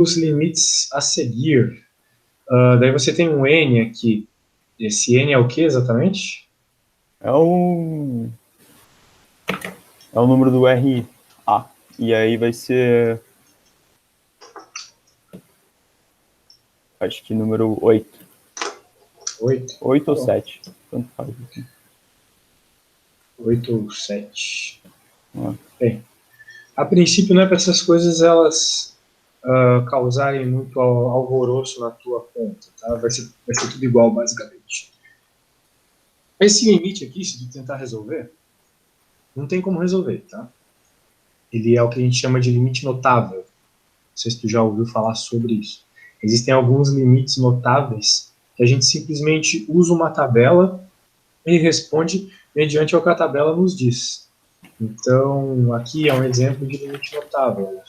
os limites a seguir. Daí você tem um N aqui. Esse N é o que exatamente? É o número do RA. E aí vai ser... acho que número 8. 8? 8 ou 7. Tanto faz. 8 ou 7. Ah. Bem, a princípio não é para essas coisas elas causarem muito alvoroço na tua conta, tá? Vai ser tudo igual, basicamente. Esse limite aqui, se tu tentar resolver, não tem como resolver, tá? Ele é o que a gente chama de limite notável. Não sei se tu já ouviu falar sobre isso. Existem alguns limites notáveis que a gente simplesmente usa uma tabela e responde mediante o que a tabela nos diz. Então, aqui é um exemplo de limite notável.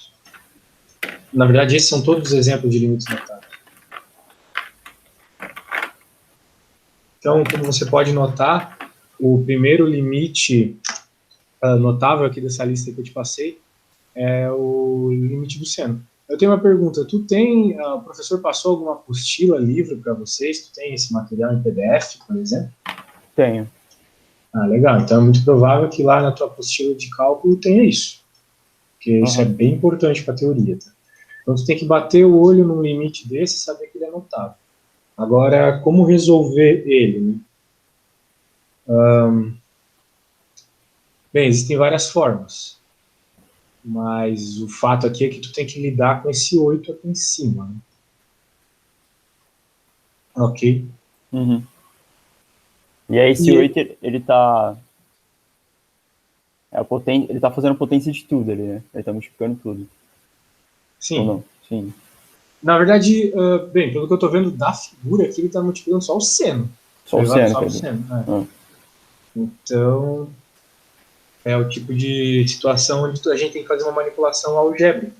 Na verdade, esses são todos os exemplos de limites notáveis. Então, como você pode notar, o primeiro limite notável aqui dessa lista que eu te passei é o limite do seno. Eu tenho uma pergunta. O professor passou alguma apostila, livro para vocês? Tu tem esse material em PDF, por exemplo? Tenho. Legal. Então é muito provável que lá na tua apostila de cálculo tenha isso. Porque isso é bem importante para a teoria. Tá? Então tu tem que bater o olho num limite desse e saber que ele é notável. Agora, como resolver ele? Né? Bem, existem várias formas. Mas o fato aqui é que tu tem que lidar com esse 8 aqui em cima. Né? Ok? Uhum. E aí esse 8, ele tá... ele tá fazendo potência de tudo ali, né? Ele tá multiplicando tudo. Sim. Ou não? Sim. Na verdade, bem, pelo que eu tô vendo da figura aqui, ele tá multiplicando só o seno. Só o seno, só o seno. Então, é o tipo de situação onde a gente tem que fazer uma manipulação algébrica.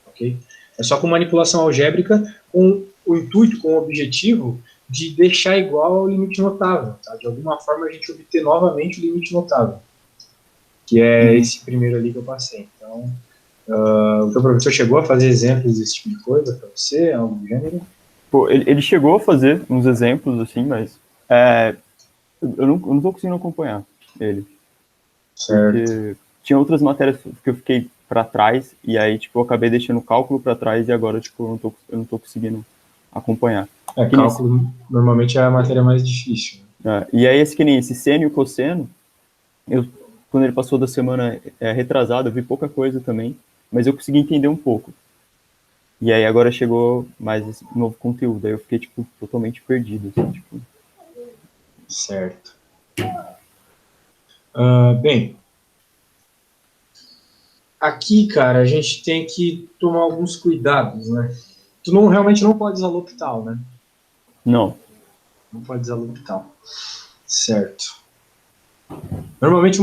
Ok? É só com manipulação algébrica, com o intuito, com o objetivo de deixar igual ao limite notável. Tá? De alguma forma, a gente obter novamente o limite notável. Que é esse primeiro ali que eu passei. Então, o teu professor chegou a fazer exemplos desse tipo de coisa para você, algo do gênero? Pô, ele chegou a fazer uns exemplos, assim, mas eu não tô conseguindo acompanhar ele. Certo. Porque tinha outras matérias que eu fiquei para trás, e aí, tipo, eu acabei deixando o cálculo para trás, e agora, tipo, eu não tô conseguindo acompanhar. Cálculo normalmente é a matéria mais difícil. Né? E aí, que nem esse seno e o cosseno, quando ele passou da semana retrasada, eu vi pouca coisa também, mas eu consegui entender um pouco. E aí agora chegou mais esse novo conteúdo, aí eu fiquei, tipo, totalmente perdido. Assim, tipo... Certo. Bem, aqui, cara, a gente tem que tomar alguns cuidados, né? Tu realmente não pode usar L'Hopital, né? Não. Não pode usar L'Hopital. Certo. Normalmente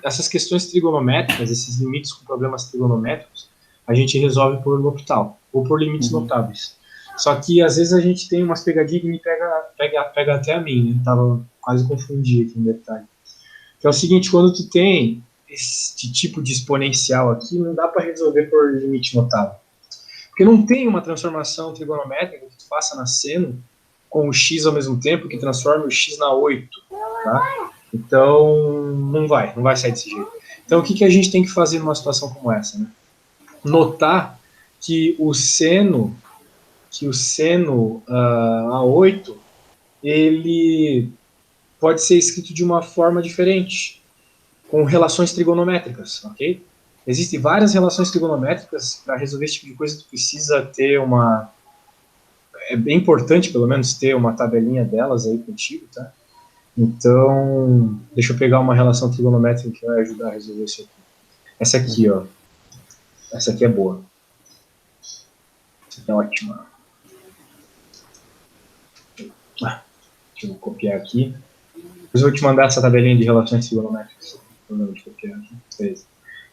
essas questões trigonométricas, esses limites com problemas trigonométricos, a gente resolve por L'Hopital, ou por limites notáveis. Só que às vezes a gente tem umas pegadinhas que me pega até a mim, né? Tava quase confundido aqui no detalhe. Que é o seguinte, quando tu tem esse tipo de exponencial aqui, não dá para resolver por limite notável. Porque não tem uma transformação trigonométrica que tu faça na seno com o x ao mesmo tempo que transforme o x na 8, tá? Então, não vai sair desse jeito. Então, o que a gente tem que fazer numa situação como essa? Né? Notar que o seno A8, ele pode ser escrito de uma forma diferente, com relações trigonométricas, ok? Existem várias relações trigonométricas. Para resolver esse tipo de coisa, tu precisa ter é bem importante, pelo menos, ter uma tabelinha delas aí contigo, tá? Então, deixa eu pegar uma relação trigonométrica que vai ajudar a resolver isso aqui. Essa aqui, ó. Essa aqui é boa. Essa aqui é ótima. Deixa eu copiar aqui. Depois eu vou te mandar essa tabelinha de relações trigonométricas. Vou copiar aqui. Beleza.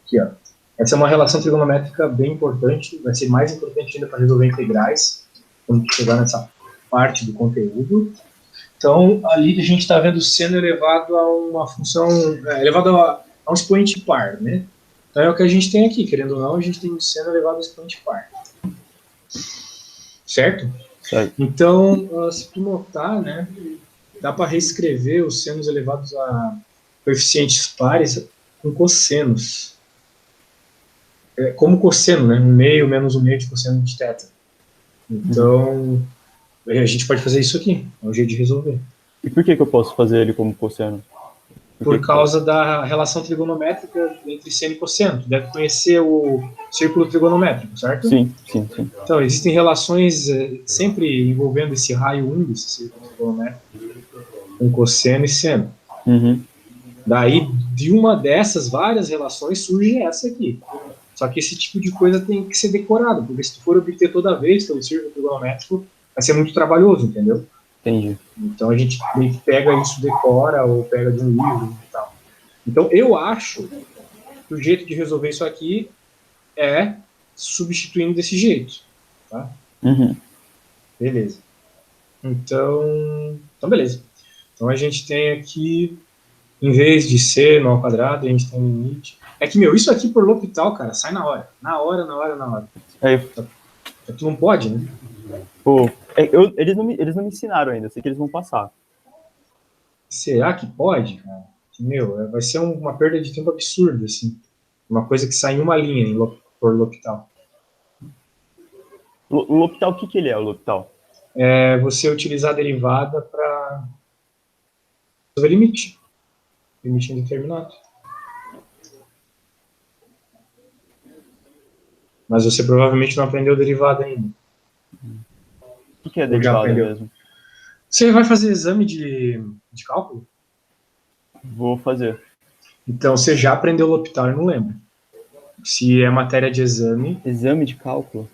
Aqui, ó. Essa é uma relação trigonométrica bem importante. Vai ser mais importante ainda para resolver integrais, quando chegar nessa parte do conteúdo. Então, ali a gente está vendo o seno elevado a uma função, elevado a um expoente par, né? Então é o que a gente tem aqui, querendo ou não, a gente tem o seno elevado ao expoente par. Certo? Certo. Então, se tu notar, né, dá para reescrever os senos elevados a coeficientes pares com cossenos. Como cosseno, né? 1/2 menos 1/2 de cosseno de θ. Então, a gente pode fazer isso aqui. É um jeito de resolver. E por que eu posso fazer ele como cosseno? Por causa da relação trigonométrica entre seno e cosseno. Tu deve conhecer o círculo trigonométrico, certo? Sim. Então, existem relações sempre envolvendo esse raio 1 desse círculo trigonométrico com cosseno e seno. Uhum. Daí, de uma dessas várias relações, surge essa aqui. Só que esse tipo de coisa tem que ser decorado, porque se tu for obter toda vez pelo círculo trigonométrico, vai ser muito trabalhoso, entendeu? Entendi. Então a gente meio que pega isso, decora, ou pega de um livro e tal. Então eu acho que o jeito de resolver isso aqui é substituindo desse jeito, tá? Uhum. Beleza. Então beleza. Então a gente tem aqui, em vez de seno ao quadrado, a gente tem limite. É que, isso aqui por L'Hopital, cara, sai na hora. Na hora. Aí, Tu não pode, né? pô, eles não me ensinaram ainda, sei que eles vão passar. Será que pode, cara? Vai ser uma perda de tempo absurda, assim. Uma coisa que sai em uma linha por L'Hopital. O L'Hopital, o que ele é, o L'Hopital? É você utilizar a derivada para resolver limite. Limite indeterminado. Mas você provavelmente não aprendeu derivada ainda. O que é derivada mesmo? Você vai fazer exame de cálculo? Vou fazer. Então, você já aprendeu L'Hopital e não lembra. Se é matéria de exame... Exame de cálculo?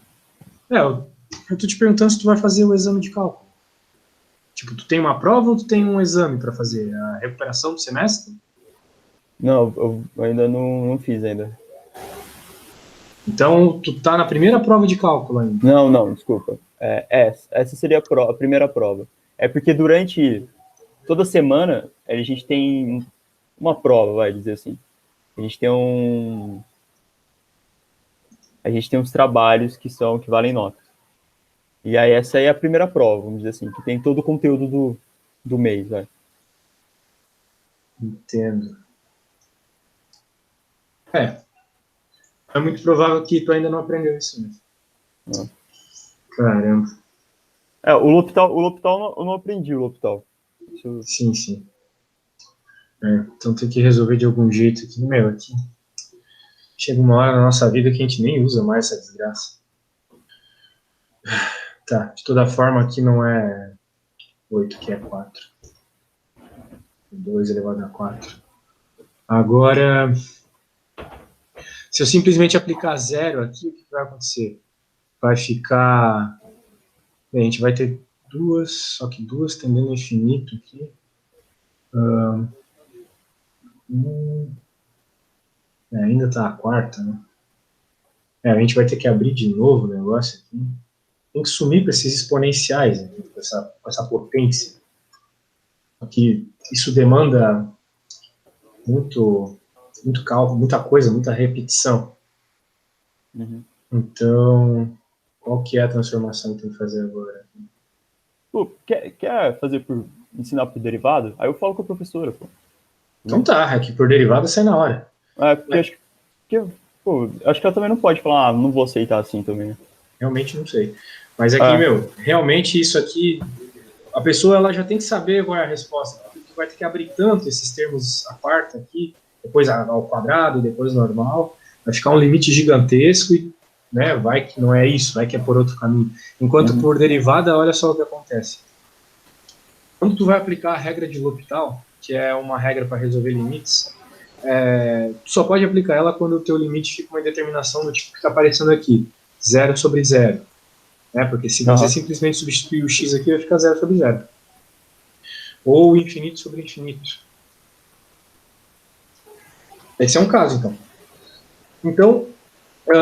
Eu tô te perguntando se tu vai fazer o exame de cálculo. Tipo, tu tem uma prova ou tu tem um exame para fazer? A recuperação do semestre? Não, eu ainda não fiz ainda. Então, tu tá na primeira prova de cálculo ainda? Não, desculpa. Essa seria a primeira prova. É porque durante toda semana a gente tem uma prova, vai dizer assim. A gente tem uns trabalhos que valem nota. E aí essa aí é a primeira prova, vamos dizer assim, que tem todo o conteúdo do mês, vai. Entendo. É muito provável que tu ainda não aprendeu isso mesmo. Não. Caramba. O L'Hopital eu não aprendi o L'Hopital. Sim. Então tem que resolver de algum jeito aqui. Aqui. Chega uma hora na nossa vida que a gente nem usa mais essa desgraça. Tá, de toda forma aqui não é 8, que é 4. 2 elevado a 4. Agora, se eu simplesmente aplicar 0 aqui, o que vai acontecer? Vai ficar... Bem, a gente vai ter duas, só que duas tendendo ao infinito aqui. Ainda tá a quarta, né? A gente vai ter que abrir de novo o negócio aqui. Tem que sumir com esses exponenciais, né? com essa potência. Aqui, isso demanda muito cálculo, muita coisa, muita repetição. Uhum. Então, qual que é a transformação que tem que fazer agora? Pô, quer fazer ensinar por derivado? Aí eu falo com a professora, pô. Então tá, aqui por derivada sai na hora. Porque acho que ela também não pode falar, não vou aceitar assim também. Realmente não sei. Mas aqui, realmente isso aqui, a pessoa ela já tem que saber qual é a resposta, porque vai ter que abrir tanto esses termos à quarta aqui, depois ao quadrado, depois normal, vai ficar um limite gigantesco e, né, vai que não é isso, vai que é por outro caminho. Enquanto por derivada, olha só o que acontece. Quando tu vai aplicar a regra de L'Hopital, que é uma regra para resolver limites, tu só pode aplicar ela quando o teu limite fica uma determinação do tipo que está aparecendo aqui, 0 sobre 0. Né? Porque se você simplesmente substituir o x aqui, vai ficar 0 sobre 0. Ou infinito sobre infinito. Esse é um caso, então. Então,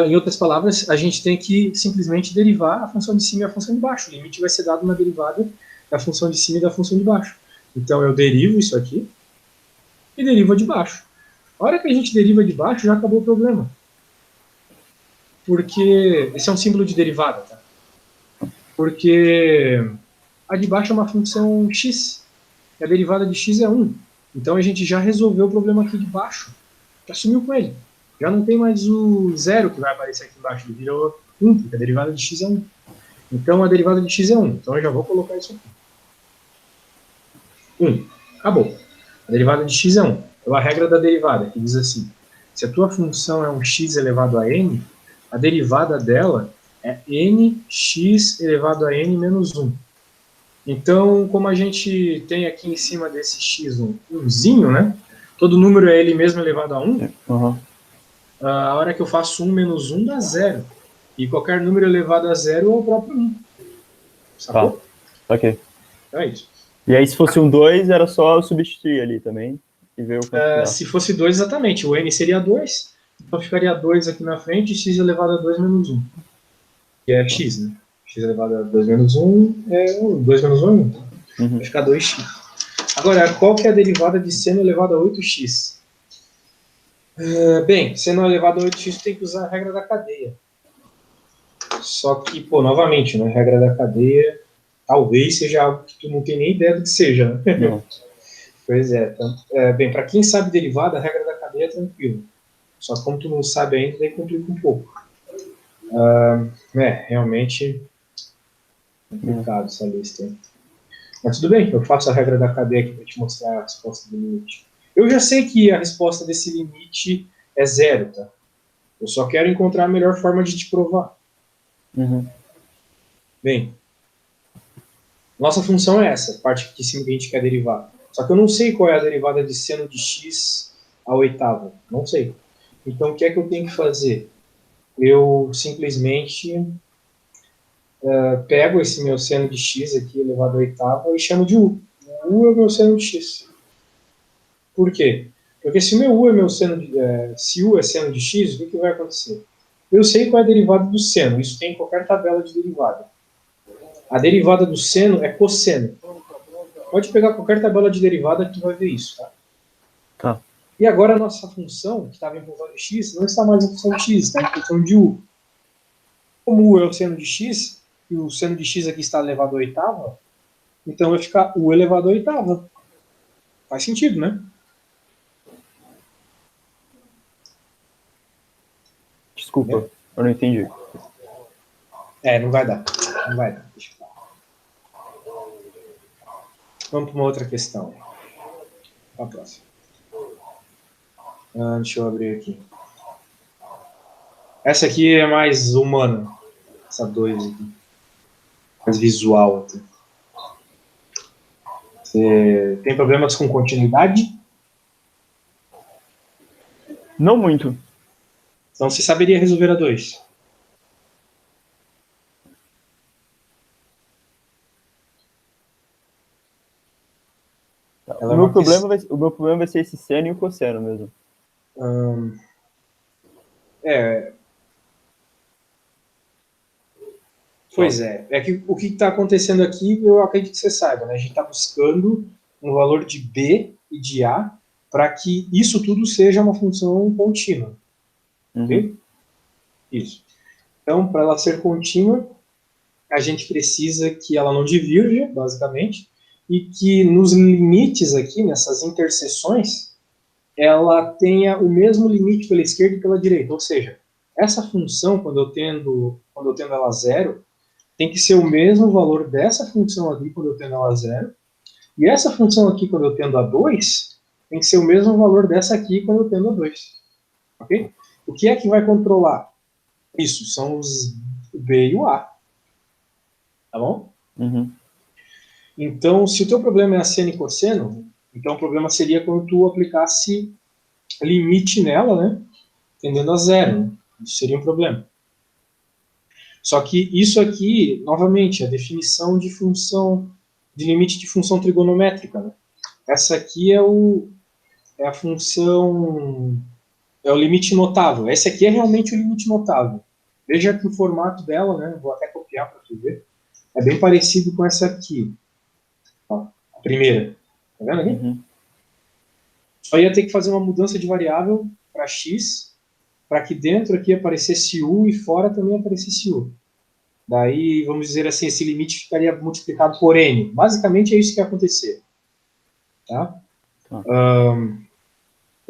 em outras palavras, a gente tem que simplesmente derivar a função de cima e a função de baixo. O limite vai ser dado na derivada da função de cima e da função de baixo. Então, eu derivo isso aqui e derivo a de baixo. A hora que a gente deriva de baixo, já acabou o problema. Porque esse é um símbolo de derivada, tá? Porque a de baixo é uma função x, e a derivada de x é 1. Então a gente já resolveu o problema aqui de baixo. Já sumiu com ele. Já não tem mais o zero que vai aparecer aqui embaixo, ele virou 1, porque a derivada de x é 1. Então a derivada de x é 1. Então eu já vou colocar isso aqui. 1. Acabou. A derivada de x é 1. Então a regra da derivada, que diz assim, se a tua função é um x elevado a n, a derivada dela é nx elevado a n menos 1. Então, como a gente tem aqui em cima desse x um umzinho, né? Todo número é ele mesmo elevado a 1. Uhum. A hora que eu faço 1 menos 1 dá 0. E qualquer número elevado a 0 é o próprio 1. Sacou? Tá. Ok. Então é isso. E aí, se fosse um 2, era só substituir ali também e ver o quanto dá. Se fosse 2, exatamente. O n seria 2. Então ficaria 2 aqui na frente e x elevado a 2 menos 1. Que é x, né? X elevado a 2 menos 1 é 1. 2 menos 1 é 1. Uhum. Vai ficar 2x. Agora, qual que é a derivada de seno elevado a 8x? Bem, seno elevado a 8x tem que usar a regra da cadeia. Só que, pô, novamente, né? A regra da cadeia talvez seja algo que tu não tem nem ideia do que seja, né? Não. Pois é. Então, bem, para quem sabe derivada, a regra da cadeia é tranquila. Só que como tu não sabe ainda, daí complica um pouco. Realmente complicado essa lista, hein? Mas tudo bem, eu faço a regra da cadeia aqui para te mostrar a resposta do limite. Eu já sei que a resposta desse limite é 0, tá? Eu só quero encontrar a melhor forma de te provar. Uhum. Bem, nossa função é essa, a parte aqui em cima que a gente quer derivar. Só que eu não sei qual é a derivada de seno de x à oitava. Não sei. Então, o que é que eu tenho que fazer? Eu simplesmente pego esse meu seno de x aqui elevado à oitava e chamo de u. U é o meu seno de x. Por quê? Porque se o meu u é meu seno de, se u é seno de x, o que vai acontecer? Eu sei qual é a derivada do seno. Isso tem em qualquer tabela de derivada. A derivada do seno é cosseno. Pode pegar qualquer tabela de derivada que tu vai ver isso, tá? Tá. E agora a nossa função, que estava em função de x, não está mais em função de x, está em função de u. Como u é o seno de x, e o seno de x aqui está elevado à oitava, então vai ficar u elevado à oitava. Faz sentido, né? Desculpa, eu não entendi. Não vai dar. Não vai dar. Deixa eu falar. Vamos para uma outra questão. Para a próxima. Deixa eu abrir aqui. Essa aqui é mais humana. Essa 2 aqui. Mais visual até. Você tem problemas com continuidade? Não muito. Então você saberia resolver a 2. O meu problema vai ser esse seno e o cosseno mesmo. Pois é. É que o que está acontecendo aqui, eu acredito que você saiba, né? A gente está buscando um valor de B e de A para que isso tudo seja uma função contínua. Ok? Isso. Então, para ela ser contínua, a gente precisa que ela não divirja, basicamente, e que nos limites aqui, nessas interseções, ela tenha o mesmo limite pela esquerda e pela direita. Ou seja, essa função, quando eu tendo ela a zero, tem que ser o mesmo valor dessa função aqui quando eu tendo ela a zero, e essa função aqui quando eu tendo a 2, tem que ser o mesmo valor dessa aqui quando eu tendo a 2. Ok? O que é que vai controlar isso? São os B e o A. Tá bom? Uhum. Então, se o teu problema é a seno e cosseno, então o problema seria quando tu aplicasse limite nela, né? Tendendo a zero. Né? Isso seria um problema. Só que isso aqui, novamente, é a definição de função, de limite de função trigonométrica. Né? Essa aqui é a função, é o limite notável. Esse aqui é realmente o limite notável. Veja que o formato dela, né? Vou até copiar para tu ver. É bem parecido com essa aqui. Ó, a primeira. Tá vendo aqui? Uhum. Só ia ter que fazer uma mudança de variável para x, para que dentro aqui aparecesse u e fora também aparecesse u. Daí, vamos dizer assim, esse limite ficaria multiplicado por n. Basicamente é isso que ia acontecer. Tá?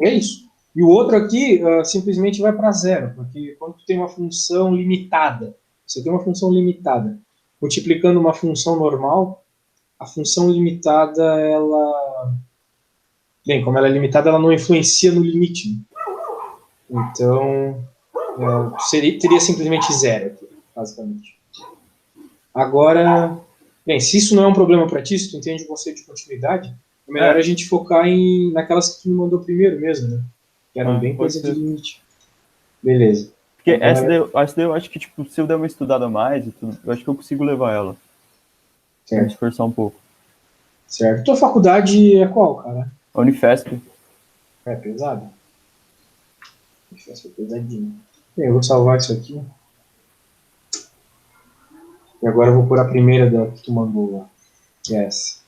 É isso. E o outro aqui simplesmente vai para zero, porque quando tu tem uma função limitada, você tem uma função limitada, multiplicando uma função normal, a função limitada, ela... Bem, como ela é limitada, ela não influencia no limite. Né? Então, teria simplesmente zero aqui, basicamente. Agora, bem, se isso não é um problema para ti, se tu entende o conceito de continuidade, é melhor a gente focar naquelas que tu me mandou primeiro mesmo, né? Que eram bem coisa de limite. Beleza. Porque essa daí eu acho que, tipo, se eu der uma estudada a mais, eu acho que eu consigo levar ela. Certo. Me esforçar um pouco. Certo. Tua faculdade é qual, cara? A Unifesp. É pesado? Unifesp é pesadinho. Bem, eu vou salvar isso aqui. E agora eu vou pôr a primeira que tu mandou lá, que é essa.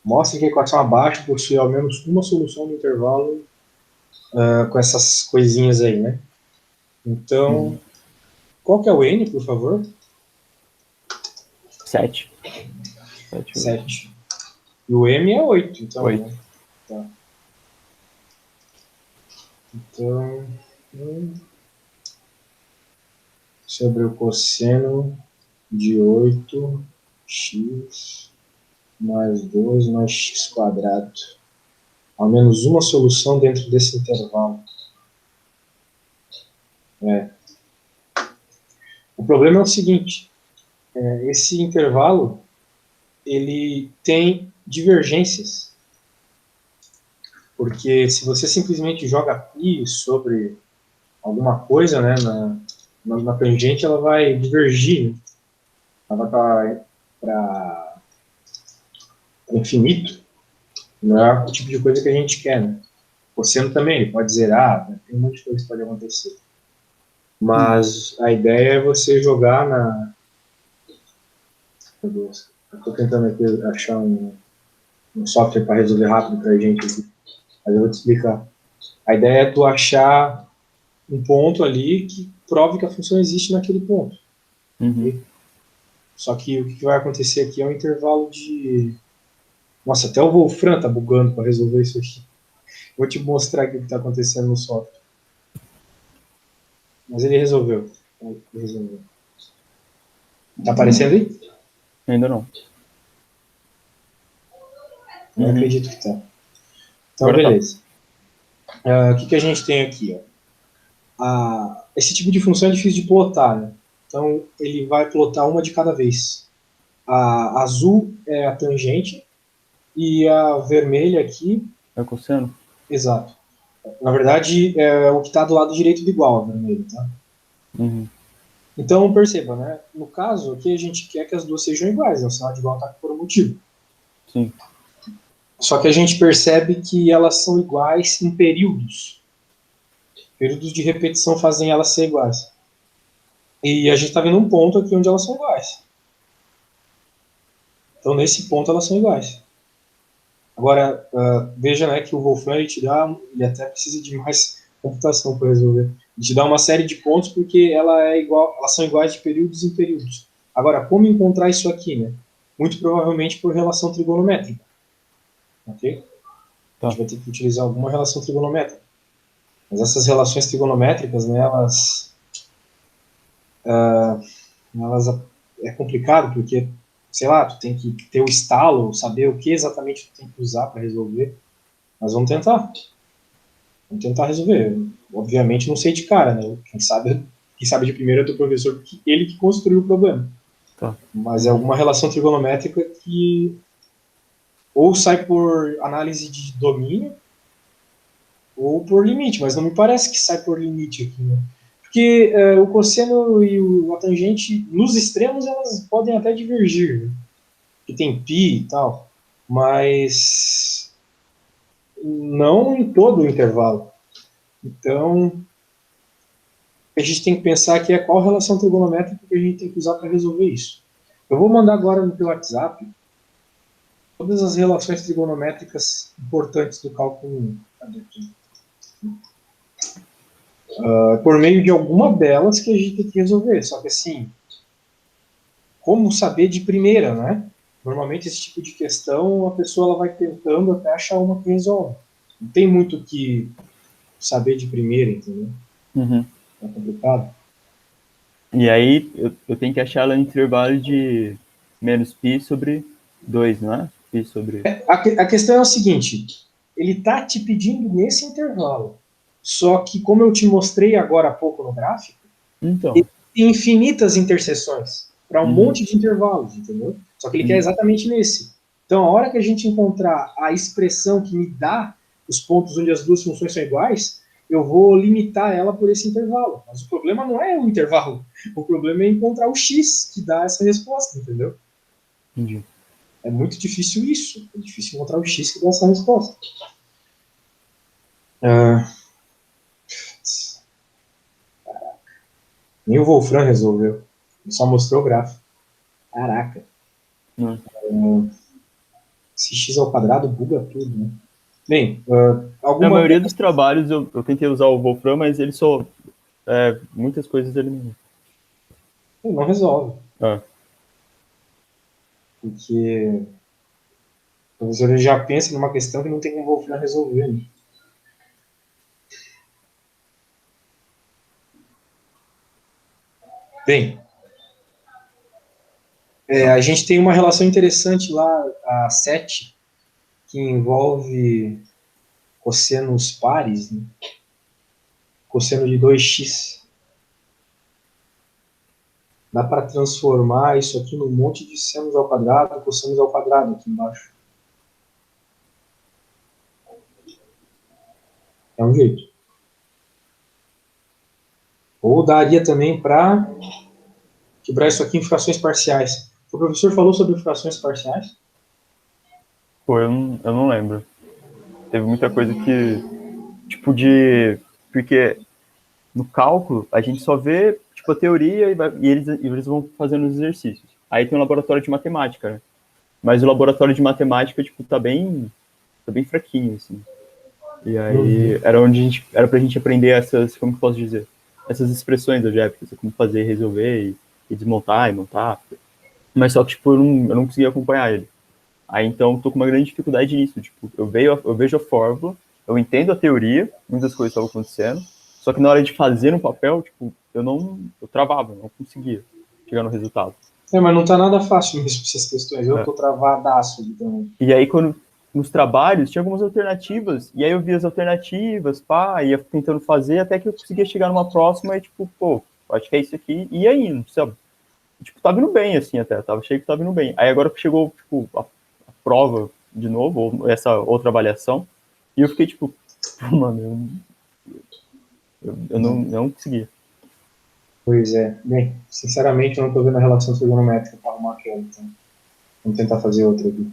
Mostra que a equação abaixo possui ao menos uma solução no intervalo com essas coisinhas aí, né? Então, qual que é o n, por favor? 7. 7. E o m é 8, então. 8. Né? Tá. Então, sobre o cosseno de 8x mais 2 mais x quadrado. Ao menos uma solução dentro desse intervalo. O problema é o seguinte, esse intervalo, ele tem divergências. Porque se você simplesmente joga π sobre alguma coisa, né, na tangente, ela vai divergir. Né? Ela vai para infinito. Não é o tipo de coisa que a gente quer. Né? O cosseno também, ele pode zerar, né? Tem um monte de coisa que pode acontecer. Mas a ideia é você jogar na... Meu Deus, eu estou tentando aqui achar um software para resolver rápido para a gente aqui. Mas eu vou te explicar. A ideia é tu achar um ponto ali que prove que a função existe naquele ponto. Okay? Só que o que vai acontecer aqui é um intervalo de... Nossa, até o Wolfram tá bugando para resolver isso aqui. Vou te mostrar aqui o que está acontecendo no software. Mas ele resolveu. Tá aparecendo aí? Ainda não. Não acredito que tá. Então, agora beleza. O que a gente tem aqui? Ó? Esse tipo de função é difícil de plotar, né? Então, ele vai plotar uma de cada vez. A azul é a tangente e a vermelha aqui... É o cosseno? Exato. Na verdade, é o que está do lado direito do igual, a vermelha, tá? Então, perceba, né? No caso, aqui a gente quer que as duas sejam iguais, né? O sinal de igual está por um motivo. Sim. Só que a gente percebe que elas são iguais em períodos. Períodos de repetição fazem elas ser iguais. E a gente está vendo um ponto aqui onde elas são iguais. Então, nesse ponto, elas são iguais. Agora, veja, né, que o Wolfram ele até precisa de mais computação para resolver. Ele te dá uma série de pontos porque elas são iguais de períodos em períodos. Agora, como encontrar isso aqui? Né? Muito provavelmente por relação trigonométrica. Ok? Tá. A gente vai ter que utilizar alguma relação trigonométrica. Mas essas relações trigonométricas, né, elas é complicado porque, sei lá, tu tem que ter o estalo, saber o que exatamente tu tem que usar para resolver. Mas vamos tentar. Vamos tentar resolver. Obviamente não sei de cara, né? Quem sabe de primeiro é o teu professor, porque ele que construiu o problema. Tá. Mas é alguma relação trigonométrica que ou sai por análise de domínio ou por limite, mas não me parece que sai por limite aqui, né? Porque o cosseno e a tangente, nos extremos, elas podem até divergir, né? Que tem π e tal, mas não em todo o intervalo. Então, a gente tem que pensar que qual relação trigonométrica que a gente tem que usar para resolver isso. Eu vou mandar agora no teu WhatsApp todas as relações trigonométricas importantes do cálculo 1. Cadê aqui? Por meio de alguma delas que a gente tem que resolver. Só que assim, como saber de primeira, né? Normalmente esse tipo de questão a pessoa ela vai tentando até achar uma que resolve. Não tem muito o que saber de primeira, entendeu? Uhum. É complicado. E aí eu tenho que achar ela no intervalo de menos π sobre 2, não é? Π sobre... A questão é o seguinte, ele está te pedindo nesse intervalo. Só que, como eu te mostrei agora há pouco no gráfico, Então. tem infinitas interseções para um Uhum. monte de intervalos, entendeu? Só que ele quer Uhum. exatamente nesse. Então, a hora que a gente encontrar a expressão que me dá os pontos onde as duas funções são iguais, eu vou limitar ela por esse intervalo. Mas o problema não é o intervalo. O problema é encontrar o x que dá essa resposta, entendeu? Entendi. É muito difícil isso. É difícil encontrar o x que dá essa resposta. Nem o Wolfram resolveu. Ele só mostrou o gráfico. Caraca. Esse x ao quadrado buga tudo, né? Bem, Na alguma... maioria dos trabalhos eu tentei usar o Wolfram, mas ele só... muitas coisas ele não... Não resolve. Ah. Porque o professor já pensa numa questão que não tem como o Wolfram resolver. Né? Bem, a gente tem uma relação interessante lá, a 7, que envolve cossenos pares, né? Cosseno de 2x. Dá para transformar isso aqui num monte de senos ao quadrado, cossenos ao quadrado aqui embaixo. É um jeito. Ou daria também para quebrar isso aqui em frações parciais. O professor falou sobre frações parciais? Pô, eu não lembro. Teve muita coisa que... Tipo de... Porque no cálculo, a gente só vê tipo, a teoria e eles vão fazendo os exercícios. Aí tem um laboratório de matemática, né? Mas o laboratório de matemática, tipo, tá bem fraquinho, assim. E aí era pra gente aprender essas, como que eu posso dizer? Essas expressões algébricas, como fazer, resolver e desmontar e montar. Mas só que, tipo, eu não conseguia acompanhar ele. Aí então tô com uma grande dificuldade nisso. Tipo, eu vejo a fórmula, eu entendo a teoria, muitas coisas estavam acontecendo, só que na hora de fazer no papel, tipo, eu travava, não conseguia chegar no resultado. Mas não tá nada fácil mesmo essas questões. Eu É. tô travadaço ali também. E aí quando nos trabalhos tinha algumas alternativas, e aí eu via as alternativas, pá, ia tentando fazer até que eu conseguia chegar numa próxima e tipo, pô, acho que é isso aqui, e aí indo, sabe? Tipo, tava indo bem, assim, até, achei que tava indo bem. Aí agora que chegou, tipo, a prova de novo, ou essa outra avaliação, e eu fiquei tipo, pô, mano, eu não consegui. Pois é. Bem, sinceramente, eu não tô vendo a relação trigonométrica para arrumar aquela. Então, vamos tentar fazer outra aqui.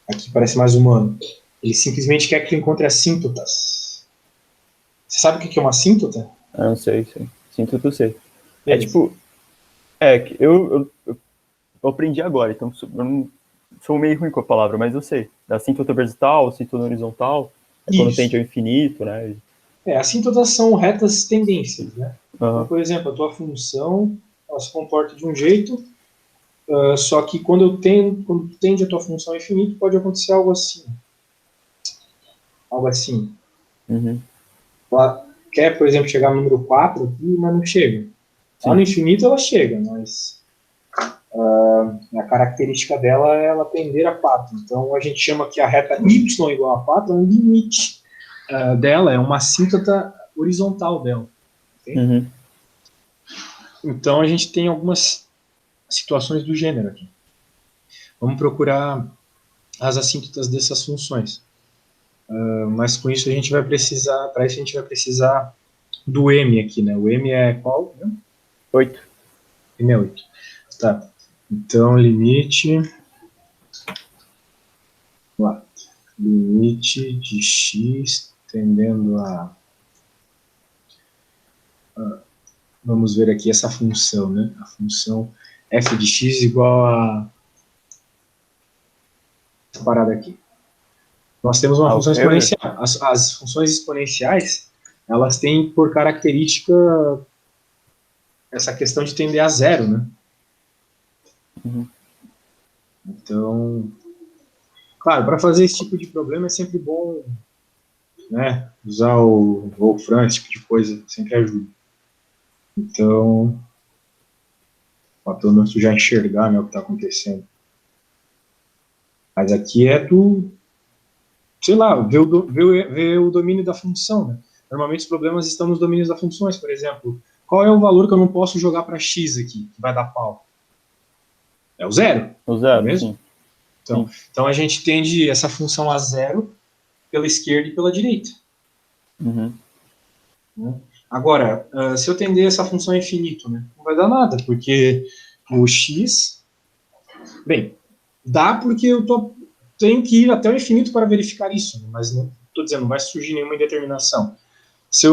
Aqui parece mais humano. Ele simplesmente quer que tu encontre assíntotas. Você sabe o que é uma assíntota? Eu não sei. Sinto que eu sei. É Beleza. tipo, que eu aprendi agora, então eu não sou meio ruim com a palavra, mas eu sei. Da assíntota vertical, assíntota horizontal, é quando tende Isso. ao infinito, né? Assíntotas são retas tendências, né? Então, Uhum. por exemplo, a tua função ela se comporta de um jeito, só que quando tu tende a tua função ao infinito, pode acontecer algo assim. Algo assim. Uhum. Ela quer, por exemplo, chegar no número 4 aqui, mas não chega. Lá no Sim. infinito ela chega, mas a característica dela é ela tender a 4. Então a gente chama que a reta y igual a 4 é um limite dela, é uma assíntota horizontal dela. Okay? Uhum. Então a gente tem algumas situações do gênero aqui. Vamos procurar as assíntotas dessas funções. Mas com isso a gente vai precisar, para isso a gente vai precisar do m aqui, né? O m é qual? 8. M é 8. Tá. Então, limite. Vamos lá. Limite de x tendendo a. Vamos ver aqui essa função, né? A função f de x igual a essa parada aqui. Nós temos uma função Euler? exponencial. As funções exponenciais, elas têm por característica essa questão de tender a zero, né? Uhum. Então, claro, para fazer esse tipo de problema é sempre bom, né, usar o Wolfram, esse tipo de coisa, sempre ajuda. Então, pelo menos tu já enxergar, né, o que está acontecendo. Mas aqui é tu, sei lá, ver o domínio da função, né? Normalmente os problemas estão nos domínios das funções, por exemplo. Qual é o valor que eu não posso jogar para x aqui, que vai dar pau? É o zero, O não é zero, mesmo? sim. Então a gente tende essa função a zero pela esquerda e pela direita. Uhum. Né? Agora, se eu tender essa função a infinito, né, não vai dar nada, porque o x... Bem, dá porque tenho que ir até o infinito para verificar isso, né, mas não estou dizendo, não vai surgir nenhuma indeterminação. Se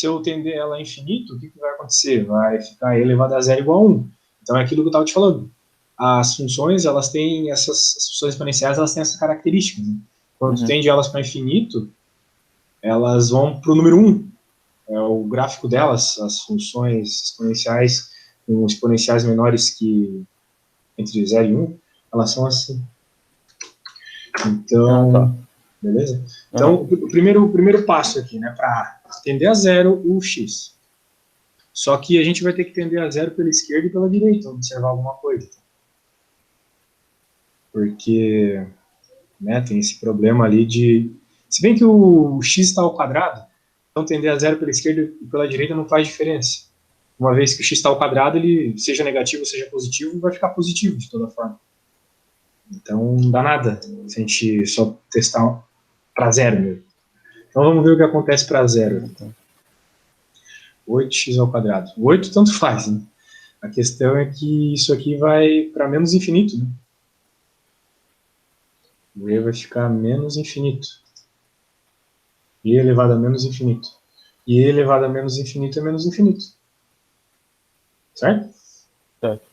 eu tender ela a infinito, o que vai acontecer? Vai ficar e elevado a zero igual a 1. Então é aquilo que eu estava te falando. As funções, elas têm as funções exponenciais, elas têm essas características. Né? Quando tu tende elas para infinito, elas vão para o número 1. É o gráfico delas, as funções exponenciais com exponenciais menores que entre 0 e 1, elas são assim. Então, Tá. beleza? Então, o primeiro passo aqui, né, para tender a zero o x. Só que a gente vai ter que tender a zero pela esquerda e pela direita, observar alguma coisa. Porque, né, tem esse problema ali de... Se bem que o x está ao quadrado, então tender a zero pela esquerda e pela direita não faz diferença. Uma vez que o x está ao quadrado, ele seja negativo ou seja positivo, vai ficar positivo de toda forma. Então não dá nada se a gente só testar para zero mesmo. Então vamos ver o que acontece para zero. 8x ao quadrado. O 8 tanto faz, né? A questão é que isso aqui vai para menos infinito, né? O e vai ficar menos infinito. E elevado a menos infinito. E elevado a menos infinito é menos infinito. Certo? Certo.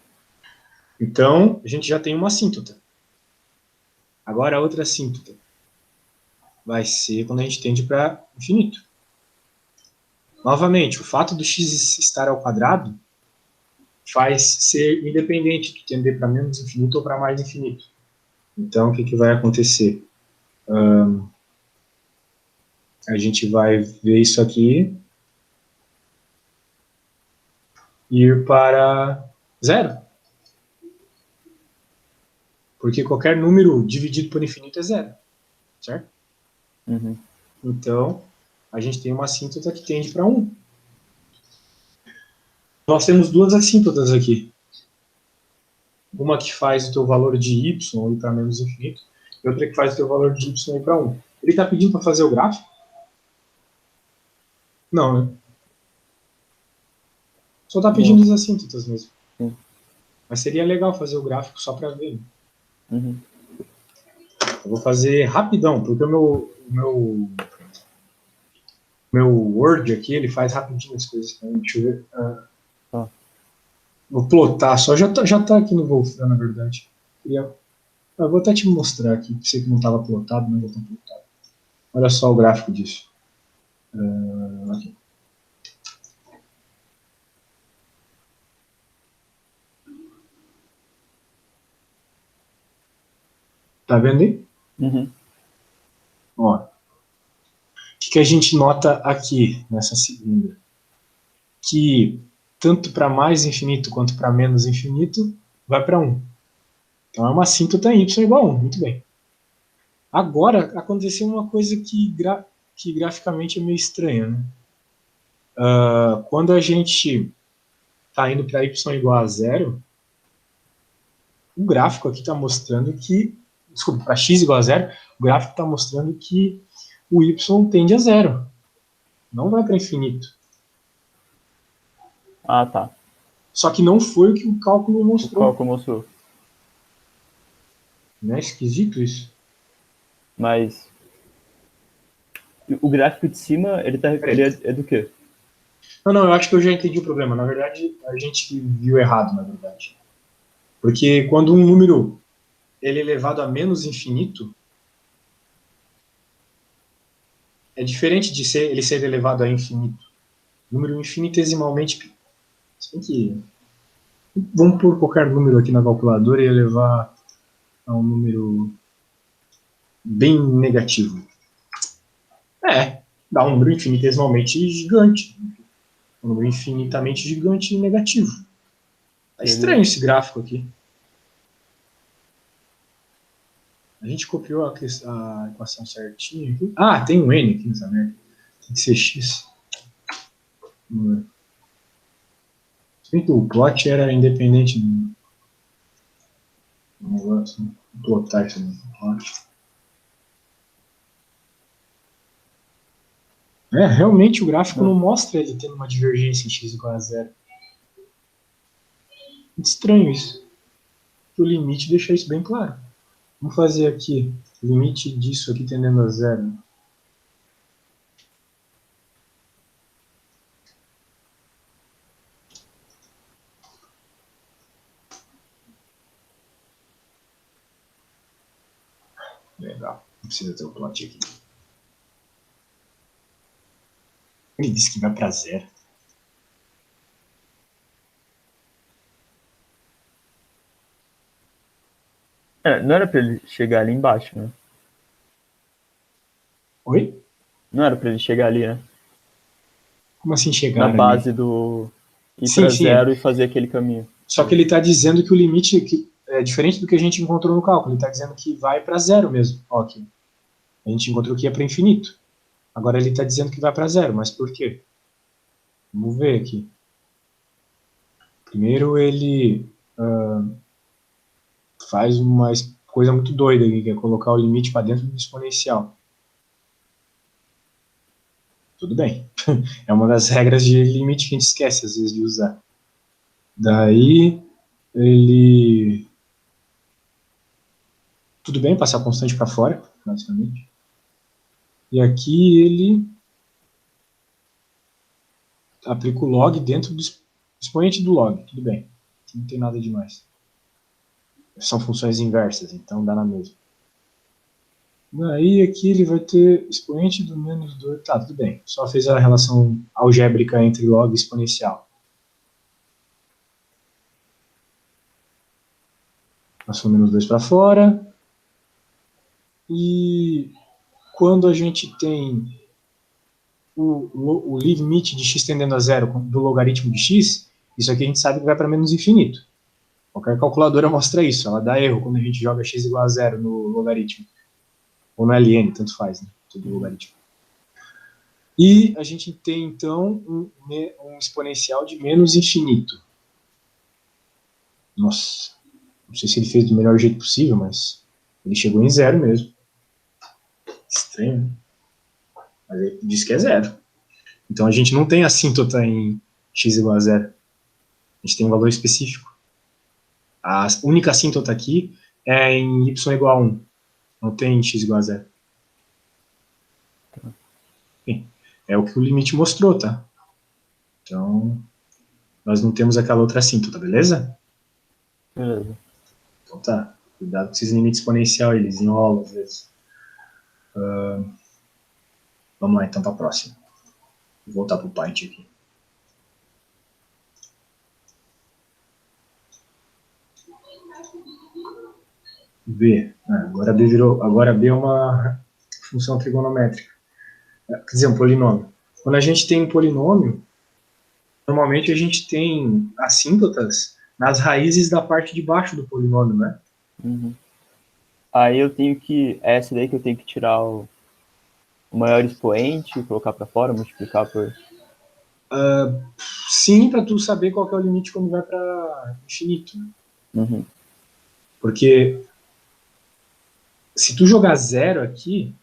Então, a gente já tem uma assíntota. Agora a outra assíntota vai ser quando a gente tende para infinito. Novamente, o fato do x estar ao quadrado faz ser independente de tender para menos infinito ou para mais infinito. Então, o que vai acontecer? A gente vai ver isso aqui ir para zero. Porque qualquer número dividido por infinito é zero. Certo? Uhum. Então, a gente tem uma assíntota que tende para 1. Nós temos duas assíntotas aqui. Uma que faz o teu valor de y ir para menos infinito, e outra que faz o teu valor de y ir para 1. Ele está pedindo para fazer o gráfico? Não, né? Só está pedindo as assíntotas mesmo. Sim. Mas seria legal fazer o gráfico só para ver. Né? Uhum. Eu vou fazer rapidão, porque o meu Word aqui, ele faz rapidinho as coisas. Deixa eu ver. Vou plotar, só já tá aqui no Wolfram, na verdade. Eu vou até te mostrar aqui, sei que não estava plotado, mas já está plotado. Olha só o gráfico disso. Aqui. Tá vendo aí? Uhum. Ó, o que a gente nota aqui nessa segunda? Que tanto para mais infinito quanto para menos infinito vai para 1. Então é uma assíntota em y igual a 1, muito bem. Agora aconteceu uma coisa que graficamente é meio estranha. Né? Quando a gente está indo para y igual a 0, o gráfico aqui está mostrando que, desculpa, para x igual a 0, o gráfico está mostrando que o y tende a 0. Não vai para infinito. Ah, tá. Só que não foi o que o cálculo mostrou. O cálculo mostrou. Não é esquisito isso? Mas o gráfico de cima, ele é do quê? Não, eu acho que eu já entendi o problema. Na verdade, a gente viu errado, na verdade. Porque quando um número ele elevado a menos infinito, é diferente de ele ser elevado a infinito. Número infinitesimalmente pequeno. Vamos pôr qualquer número aqui na calculadora e elevar a um número bem negativo. Dá um número infinitesimalmente gigante. Um número infinitamente gigante e negativo. Tá estranho esse gráfico aqui. A gente copiou a equação certinha aqui. Ah, tem um n aqui nessa merda. Tem que ser x. O plot era independente do negócio. Vou plotar isso no plot. Realmente o gráfico não mostra ele tendo uma divergência em x igual a zero. Muito estranho isso. O limite deixa isso bem claro. Vamos fazer aqui, limite disso aqui tendendo a zero. Legal, não precisa ter o plot aqui. Ele disse que vai para zero. Não era para ele chegar ali embaixo, né? Oi? Não era para ele chegar ali, né? Como assim chegar na base do ir para zero e fazer aquele caminho. Só que ele está dizendo que o limite é diferente do que a gente encontrou no cálculo. Ele está dizendo que vai para zero mesmo. Ó, aqui. A gente encontrou que ia para infinito. Agora ele está dizendo que vai para zero. Mas por quê? Vamos ver aqui. Primeiro ele faz uma coisa muito doida aqui, que é colocar o limite para dentro do exponencial. Tudo bem. É uma das regras de limite que a gente esquece às vezes de usar. Daí ele... Tudo bem, passar a constante para fora, basicamente. E aqui ele aplica o log dentro do expoente do log. Tudo bem, não tem nada demais. São funções inversas, então dá na mesma. Daí aqui ele vai ter expoente do menos 2. Tá, tudo bem. Só fez a relação algébrica entre log e exponencial. Passou menos 2 para fora. E quando a gente tem o limite de x tendendo a zero do logaritmo de x, isso aqui a gente sabe que vai para menos infinito. Qualquer calculadora mostra isso. Ela dá erro quando a gente joga x igual a zero no logaritmo. Ou no ln, tanto faz, né? Tudo logaritmo. E a gente tem, então, um exponencial de menos infinito. Nossa, não sei se ele fez do melhor jeito possível, mas ele chegou em zero mesmo. Estranho, né? Mas ele diz que é zero. Então a gente não tem assíntota em x igual a zero. A gente tem um valor específico. A única assíntota aqui é em y igual a 1. Não tem x igual a zero. É o que o limite mostrou, tá? Então, nós não temos aquela outra assíntota, beleza? Beleza. Então tá. Cuidado com esses limites exponencial, eles enrolam às vezes. Vamos lá então para a próxima. Vou voltar para o Python aqui. B. Agora B é uma função trigonométrica. Quer dizer, um polinômio. Quando a gente tem um polinômio, normalmente a gente tem assíntotas nas raízes da parte de baixo do polinômio, né? Uhum. Aí eu tenho que... É essa daí que eu tenho que tirar o maior expoente, colocar para fora, multiplicar por... Sim, para tu saber qual que é o limite quando vai para infinito. Né? Uhum. Porque se tu jogar zero aqui,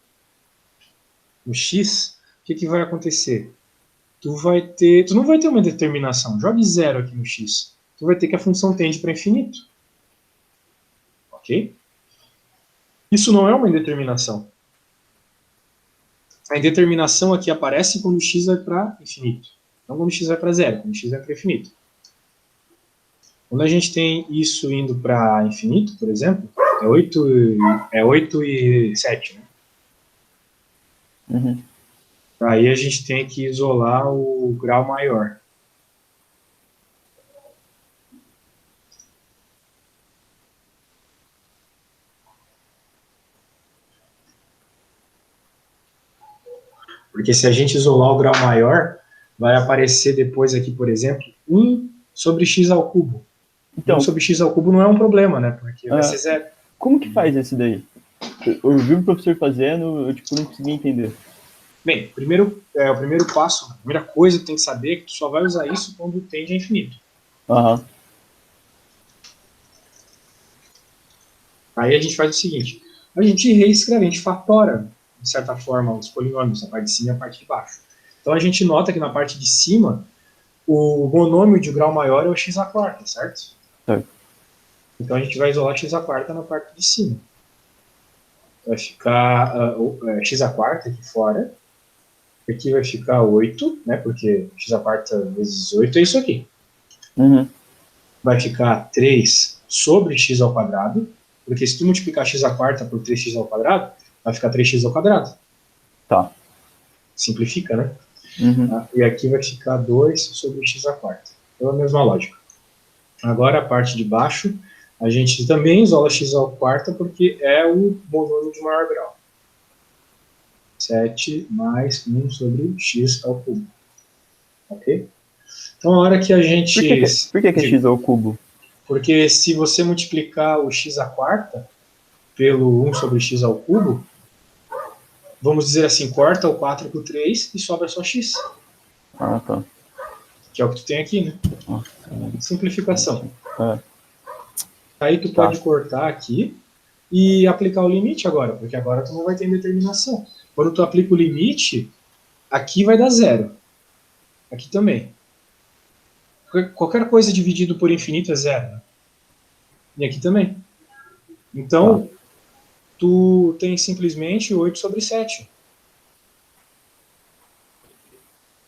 no x, o que vai acontecer? Tu não vai ter uma determinação. Jogue zero aqui no x. Tu vai ter que a função tende para infinito. Ok? Isso não é uma indeterminação. A indeterminação aqui aparece quando x vai para infinito. Não quando x vai para zero, quando x vai para infinito. Quando a gente tem isso indo para infinito, por exemplo, 8 e 7, né? Uhum. Aí a gente tem que isolar o grau maior. Porque se a gente isolar o grau maior, vai aparecer depois aqui, por exemplo, 1 sobre x ao cubo. Então, 1 sobre x ao cubo não é um problema, né? Porque vai ser zero. como que faz esse daí? Eu vi o professor fazendo, eu tipo, não consegui entender. Bem, o primeiro passo, a primeira coisa que tem que saber é que tu só vai usar isso quando tende a infinito. Aham. Aí a gente faz o seguinte, a gente reescreve, a gente fatora, de certa forma, os polinômios, a parte de cima e a parte de baixo. Então a gente nota que na parte de cima, o monômio de grau maior é o x à quarta, certo? Certo. Então a gente vai isolar x à quarta na parte de cima. Vai ficar x à quarta aqui fora. Aqui vai ficar 8, né? Porque x à quarta vezes 8 é isso aqui. Uhum. Vai ficar 3 sobre x ao quadrado. Porque se tu multiplicar x à quarta por 3x ao quadrado, vai ficar 3x ao quadrado. Tá. Simplifica, né? Uhum. E aqui vai ficar 2 sobre x à quarta. Então é a mesma lógica. Agora a parte de baixo, a gente também isola x à quarta porque é o monômio de maior grau. 7 mais 1 sobre x ao cubo. Ok? Então a hora que a gente... Por que é x ao cubo? Porque se você multiplicar o x à quarta pelo 1 sobre x ao cubo, vamos dizer assim, corta o 4 por 3 e sobra só x. Ah, tá. Que é o que tu tem aqui, né? Nossa. Simplificação. É. Aí tu pode cortar aqui e aplicar o limite agora, porque agora tu não vai ter indeterminação. Quando tu aplica o limite, aqui vai dar zero. Aqui também. Qualquer coisa dividido por infinito é zero. Né? E aqui também. Então, tu tem simplesmente 8 sobre 7.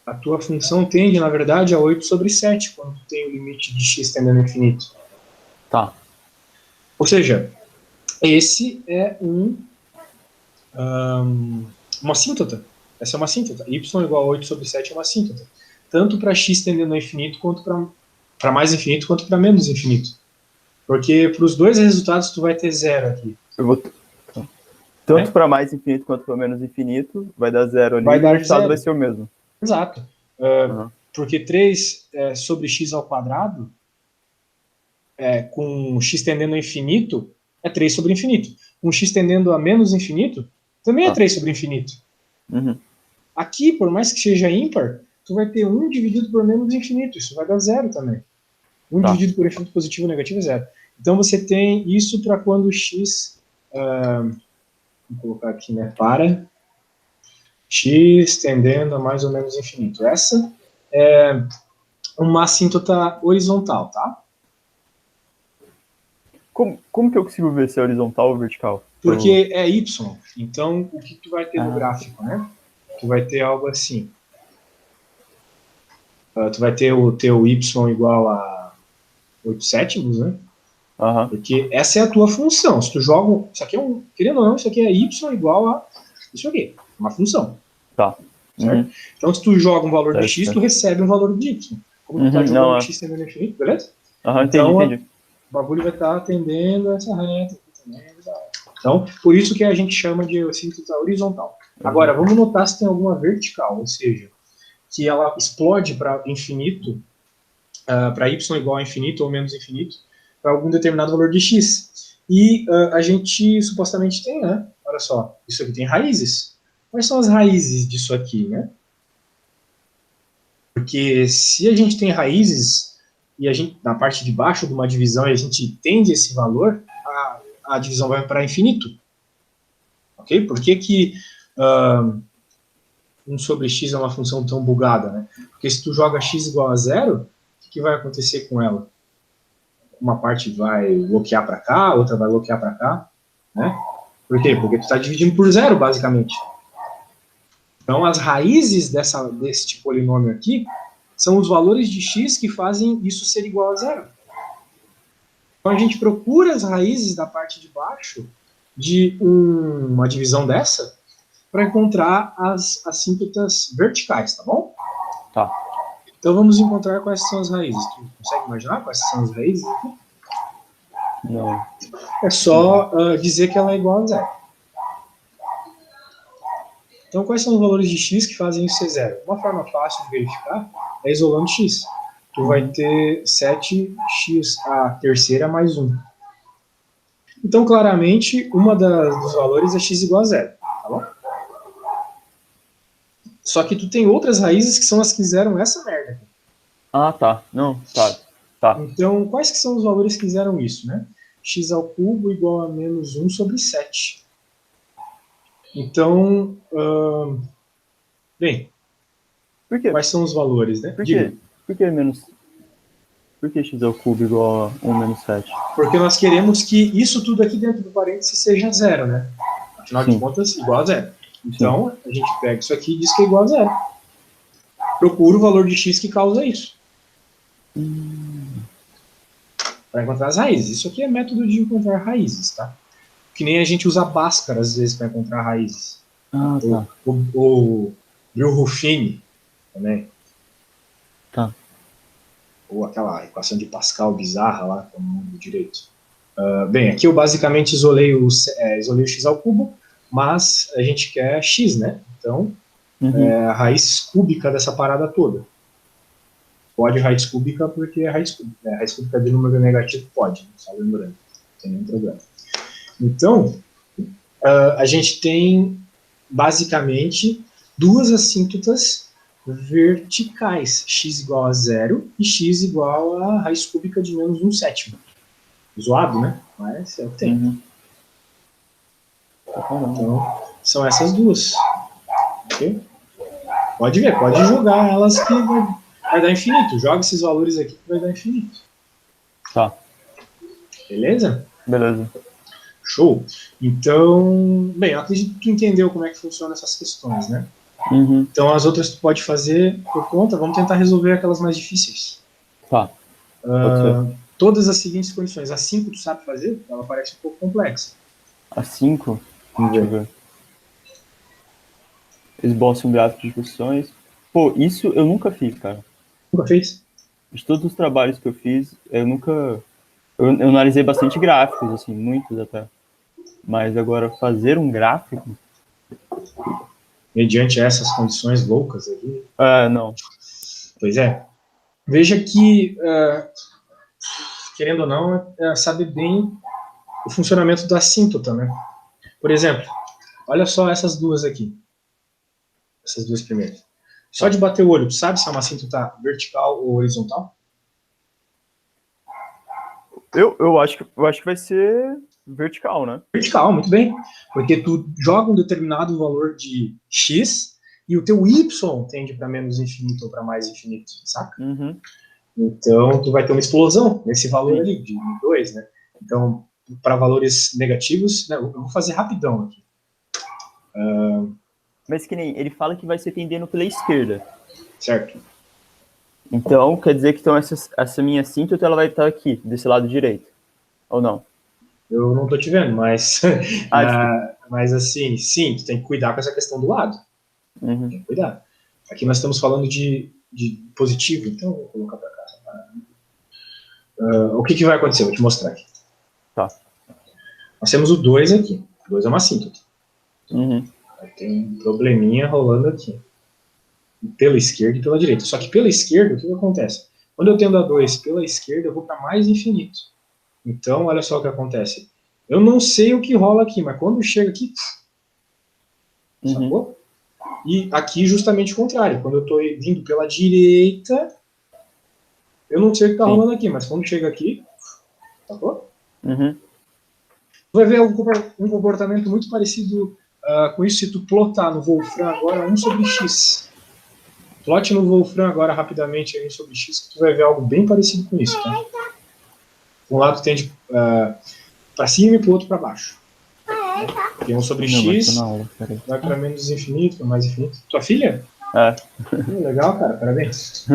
A tua função tende, na verdade, a 8 sobre 7, quando tu tem o limite de x tendendo ao infinito. Tá. Ou seja, esse é uma assíntota. Essa é uma assíntota. Y igual a 8 sobre 7 é uma assíntota. Tanto para x tendendo ao infinito, quanto para mais infinito, quanto para menos infinito. Porque para os dois resultados tu vai ter zero aqui. Tanto para mais infinito quanto para menos infinito, vai dar zero ali, vai e dar o resultado zero. vai ser o mesmo. Exato. Porque 3 sobre x ao quadrado, com x tendendo ao infinito, é 3 sobre infinito. Com x tendendo a menos infinito, também é 3 sobre infinito. Uhum. Aqui, por mais que seja ímpar, tu vai ter 1 dividido por menos infinito. Isso vai dar zero também. 1 dividido por infinito positivo ou negativo é zero. Então você tem isso para quando x... vou colocar aqui, né? Para x tendendo a mais ou menos infinito. Essa é uma assíntota horizontal, tá? Como que eu consigo ver se é horizontal ou vertical? Porque é y. Então, o que tu vai ter no gráfico, né? Tu vai ter algo assim. Tu vai ter o teu y igual a 8 sétimos, né? Porque essa é a tua função. Se tu joga... Isso aqui é querendo ou não, isso aqui é y igual a isso aqui. Uma função. Tá. Certo? Então, se tu joga um valor de x, tu recebe um valor de y. Como tu tá jogando x tendendo ao infinito, beleza? Então, entendi. O bagulho vai estar atendendo essa reta aqui também. Então, por isso que a gente chama de assíntota horizontal. Agora, vamos notar se tem alguma vertical, ou seja, que ela explode para infinito, para y igual a infinito ou menos infinito, para algum determinado valor de x. E a gente supostamente tem, né? Olha só, isso aqui tem raízes. Quais são as raízes disso aqui, né? Porque se a gente tem raízes e a gente, na parte de baixo de uma divisão, e a gente tende esse valor, a divisão vai para infinito. Ok? Por que 1 sobre x é uma função tão bugada, né? Porque se tu joga x igual a zero, o que vai acontecer com ela? Uma parte vai bloquear para cá, outra vai bloquear para cá, né? Por quê? Porque tu está dividindo por zero, basicamente. Então, as raízes desse polinômio aqui são os valores de x que fazem isso ser igual a zero. Então a gente procura as raízes da parte de baixo de uma divisão dessa para encontrar as assíntotas verticais, tá bom? Tá. Então vamos encontrar quais são as raízes. Tu consegue imaginar quais são as raízes? Não. É só dizer que ela é igual a zero. Então quais são os valores de x que fazem isso ser zero? Uma forma fácil de verificar é isolando x. Tu vai ter 7x a terceira mais 1. Então, claramente, dos valores é x igual a zero, tá bom? Só que tu tem outras raízes que são as que fizeram essa merda aqui. Ah, tá. Não, tá. Então, quais que são os valores que fizeram isso, né? X ao cubo igual a menos 1 sobre 7. Então, bem, Por quê? quais são os valores, né? Por quê? Por que menos... Por que x ao cubo igual a 1 menos 7? Porque nós queremos que isso tudo aqui dentro do parênteses seja zero, né? Afinal de contas, igual a zero. Então, a gente pega isso aqui e diz que é igual a zero. Procura o valor de x que causa isso. Para encontrar as raízes. Isso aqui é método de encontrar raízes, tá? Que nem a gente usa Bhaskara, às vezes, para encontrar raízes. Ah, tá. O Ruffini também. Tá. Ou aquela equação de Pascal bizarra lá, como o nome do direito. Bem, aqui eu basicamente isolei o x ao cubo, mas a gente quer x, né? Então, a raiz cúbica dessa parada toda. Pode raiz cúbica porque é raiz cúbica. Né? Raiz cúbica de número negativo pode, só lembrando. Não tem nenhum problema. Então, a gente tem basicamente duas assíntotas verticais, x igual a zero e x igual a raiz cúbica de menos 1/7. Zoado, né? Mas é o que tem. Então, são essas duas. Okay? Pode ver, pode jogar elas que vai dar infinito. Joga esses valores aqui que vai dar infinito. Tá. Beleza? Beleza. Show. Então, bem, eu acredito que tu entendeu como é que funcionam essas questões, né? Então, as outras tu pode fazer por conta. Vamos tentar resolver aquelas mais difíceis. Tá. Todas as seguintes condições. A 5 tu sabe fazer? Ela parece um pouco complexa. A 5? Deixa eu ver. Esboço um gráfico de funções. Pô, isso eu nunca fiz, cara. Nunca fez? De todos os trabalhos que eu fiz, eu nunca... Eu analisei bastante gráficos, assim, muitos até. Mas agora, fazer um gráfico... Mediante essas condições loucas aqui? Não. Pois é. Veja que, querendo ou não, sabe bem o funcionamento da assíntota, né? Por exemplo, olha só essas duas aqui. Essas duas primeiras. Só de bater o olho, tu sabe se é uma assíntota vertical ou horizontal? Eu acho que vai ser vertical, né? Vertical, muito bem. Porque tu joga um determinado valor de x e o teu y tende para menos infinito ou para mais infinito, saca? Então, tu vai ter uma explosão nesse valor ali, de 2, né? Então, para valores negativos, né, eu vou fazer rapidão aqui. Mas que nem, ele fala que vai ser tendendo pela esquerda. Certo. Então, quer dizer que então, essa minha assíntota, ela vai estar aqui, desse lado direito. Ou não? Eu não tô te vendo, mas... mas assim, sim, tu tem que cuidar com essa questão do lado. Tem que cuidar. Aqui nós estamos falando de positivo, então vou colocar para cá. O que vai acontecer? Vou te mostrar aqui. Tá. Nós temos o 2 aqui. O 2 é uma assíntota. Tem um probleminha rolando aqui. Pela esquerda e pela direita. Só que pela esquerda, o que acontece? Quando eu tendo a 2 pela esquerda, eu vou para mais infinito. Então, olha só o que acontece. Eu não sei o que rola aqui, mas quando chega aqui... Sacou? E aqui justamente o contrário. Quando eu estou vindo pela direita, eu não sei o que está rolando aqui, mas quando chega aqui... Sacou? Tu vai ver um comportamento muito parecido com isso se tu plotar no Wolfram agora 1 sobre x. Plote no Wolfram agora rapidamente 1 sobre x, que tu vai ver algo bem parecido com isso. Tá? Um lado tende para cima e para o outro para baixo. Tem 1 sobre x, vai para menos infinito, para mais infinito. Tua filha? É. Legal, cara, parabéns.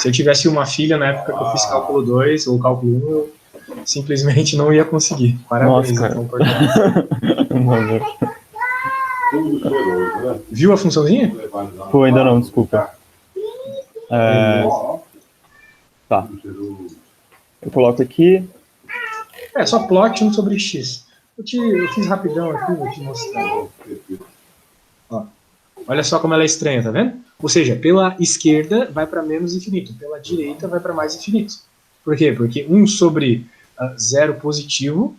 Se eu tivesse uma filha na época que eu fiz cálculo 2 ou cálculo 1, eu simplesmente não ia conseguir. Parabéns, Nossa, cara. então, por trás. Viu a funçãozinha? Pô, ainda não, desculpa. Beleza. Tá. Eu coloco aqui. É, só plot 1 sobre x. Eu fiz rapidão aqui, vou te mostrar. Ó, olha só como ela é estranha, tá vendo? Ou seja, pela esquerda vai para menos infinito, pela direita vai para mais infinito. Por quê? Porque 1 sobre 0 positivo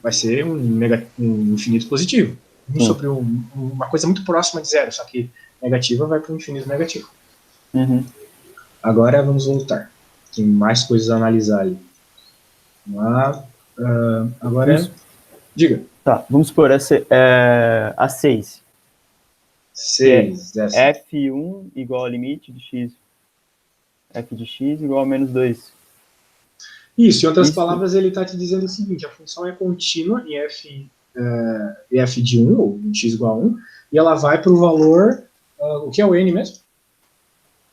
vai ser um infinito positivo. 1 sobre uma coisa muito próxima de zero, só que negativa vai para um infinito negativo. Uhum. Agora vamos voltar. Tem mais coisas a analisar ali. Vamos lá. Agora, diga. Tá, vamos supor, essa é a 6. 6. F1 igual ao limite de x. F de x igual a menos 2. Isso, em outras palavras, ele está te dizendo o seguinte: a função é contínua em f de 1, ou em x igual a 1, e ela vai para o valor, o que é o n mesmo?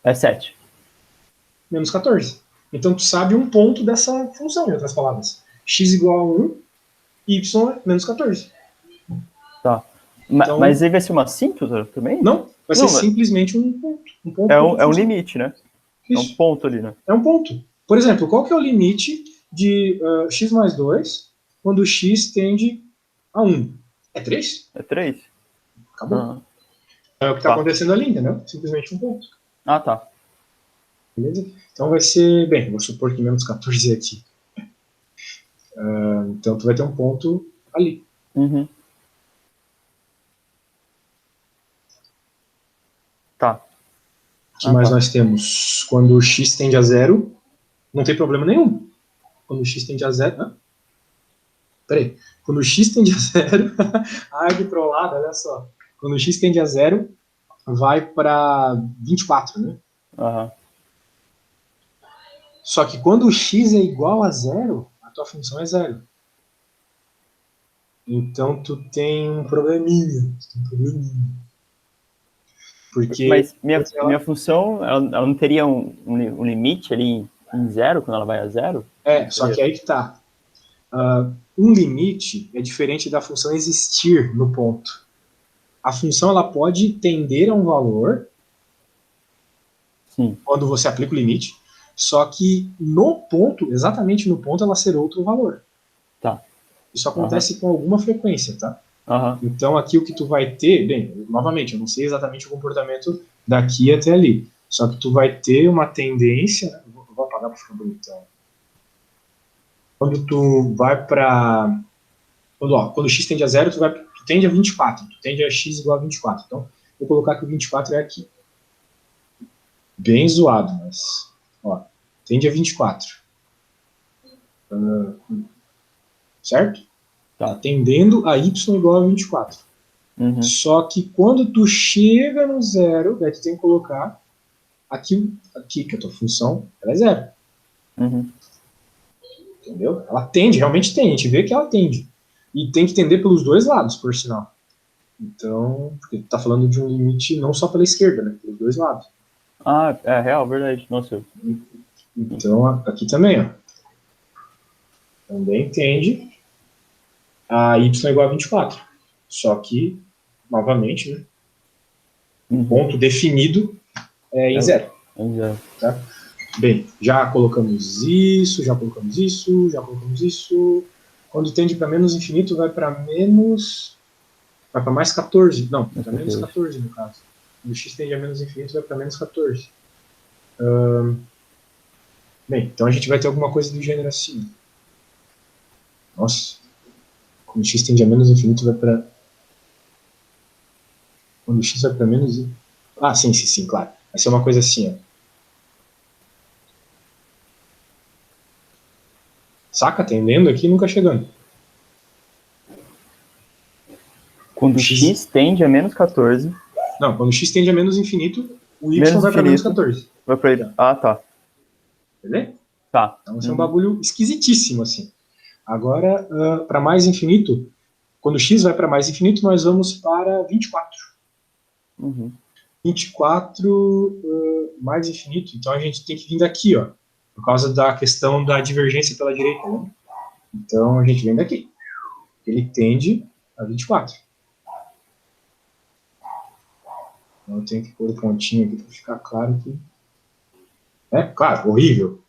É 7. Menos 14. Então, tu sabe um ponto dessa função, em outras palavras. X igual a 1, y é menos 14. Tá. Então, mas aí vai ser uma simples também? Não, vai ser simplesmente um ponto. É um limite, né? Isso. É um ponto ali, né? É um ponto. Por exemplo, qual que é o limite de x mais 2 quando x tende a 1? É 3? É 3? Acabou. É o que está acontecendo ali, entendeu? Simplesmente um ponto. Ah, tá. Beleza? Então vai ser, bem, vou supor que menos 14 é aqui. Então tu vai ter um ponto ali. Uhum. Tá. O que mais nós temos? Quando x tende a 0, não tem problema nenhum. Quando x tende a 0... Peraí. Quando x tende a 0... Ai, que trollada, olha só. Quando x tende a 0, vai para 24, né? Uhum. Só que quando o x é igual a 0, a tua função é 0. Então tu tem um probleminha. Porque Mas minha função, ela não teria um limite ali em 0, quando ela vai a 0? Só que aí que tá. Um limite é diferente da função existir no ponto. A função ela pode tender a um valor. Sim. Quando você aplica o limite, só que no ponto, exatamente no ponto, ela ser outro valor. Tá. Isso acontece com alguma frequência, tá? Uhum. Então aqui o que tu vai ter, bem, novamente, eu não sei exatamente o comportamento daqui até ali, só que tu vai ter uma tendência, vou apagar para ficar bonitão. Quando tu vai para, quando x tende a 0, tu tende a 24, tu tende a x igual a 24. Então, vou colocar que o 24 é aqui. Bem zoado, mas tende a 24. Certo? Tá. Tendendo a y igual a 24. Uhum. Só que quando tu chega no 0, daí tu tem que colocar aqui que a tua função ela é 0. Uhum. Entendeu? Ela tende, realmente tem, a gente vê que ela tende. E tem que tender pelos dois lados, por sinal. Então, porque tu tá falando de um limite não só pela esquerda, né? Pelos dois lados. Ah, é real, verdade. Nossa. Então, aqui também, ó. Também tende a y igual a 24. Só que, novamente, né? Ponto definido em 0. Em 0. Tá? Bem, já colocamos isso, já colocamos isso, já colocamos isso. Quando tende para menos infinito, vai para menos... Vai para mais 14. Não, para menos 14 no caso. Quando x tende a menos infinito, vai para menos 14. Bem, então a gente vai ter alguma coisa do gênero assim. Nossa. Quando x tende a menos infinito, vai para... Quando x vai para menos... Ah, sim, claro. Vai ser uma coisa assim, ó. Saca? Tendendo aqui, nunca chegando. Quando x tende a menos 14... Não, quando x tende a menos infinito, o y menos vai para menos 14. Vai para ele. Ah, tá. Entendeu? Tá. Então, isso é um bagulho esquisitíssimo, assim. Agora, para mais infinito, quando x vai para mais infinito, nós vamos para 24. Uhum. 24 mais infinito. Então a gente tem que vir daqui, ó, por causa da questão da divergência pela direita, né? Então a gente vem daqui. Ele tende a 24. Então eu tenho que pôr o pontinho aqui para ficar claro que... claro, horrível.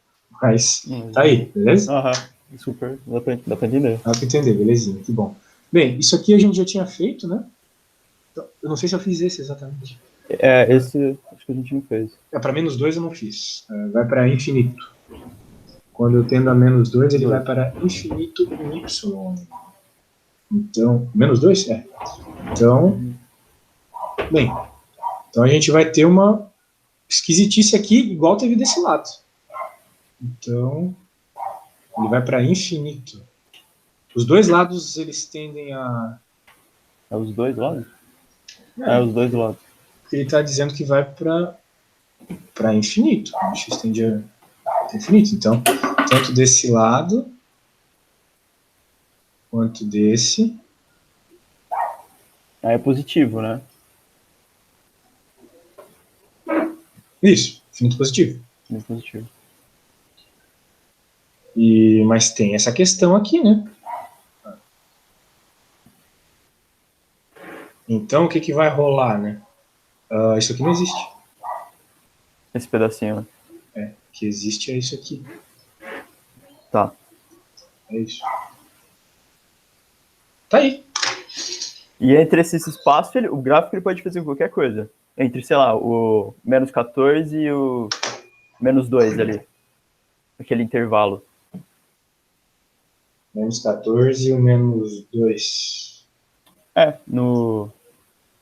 Mas tá aí, beleza? Aham, super, dá pra entender. Dá para entender, belezinha, que bom. Bem, isso aqui a gente já tinha feito, né? Então, eu não sei se eu fiz esse exatamente. Esse acho que a gente não fez. Para -2 eu não fiz. Vai para infinito. Quando eu tendo a -2, ele vai para infinito em y. Então, -2? Então, bem, então a gente vai ter uma esquisitice aqui, igual teve desse lado. Então, ele vai para infinito. Os dois lados, eles tendem a... É os dois lados? Os dois lados. Ele está dizendo que vai para infinito. A x tende a infinito. Então, tanto desse lado quanto desse. É positivo, né? Isso, infinito positivo. É positivo. Mas tem essa questão aqui, né? Então, o que vai rolar, né? Isso aqui não existe. Esse pedacinho, né? O que existe é isso aqui. Tá. É isso. Tá aí. E entre esses espaços, o gráfico ele pode fazer qualquer coisa. Entre, sei lá, o -14 e o -2 ali. Aquele intervalo. -14 e o -2.